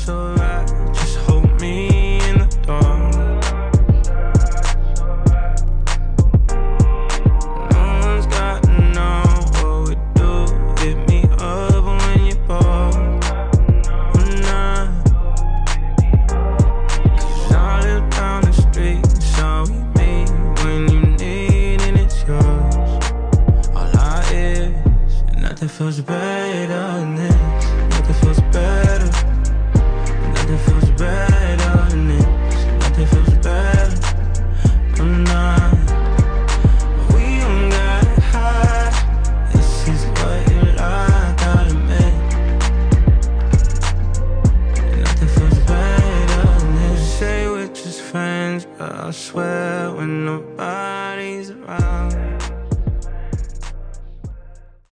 it's alright. Just hold me in the dark. No one's got to know what we do. Hit me up when you're bored. Or not. 'Cause I live down the street, so we meet when you need and it's yours. All I is, and nothing feels better than this. Nothing feels better.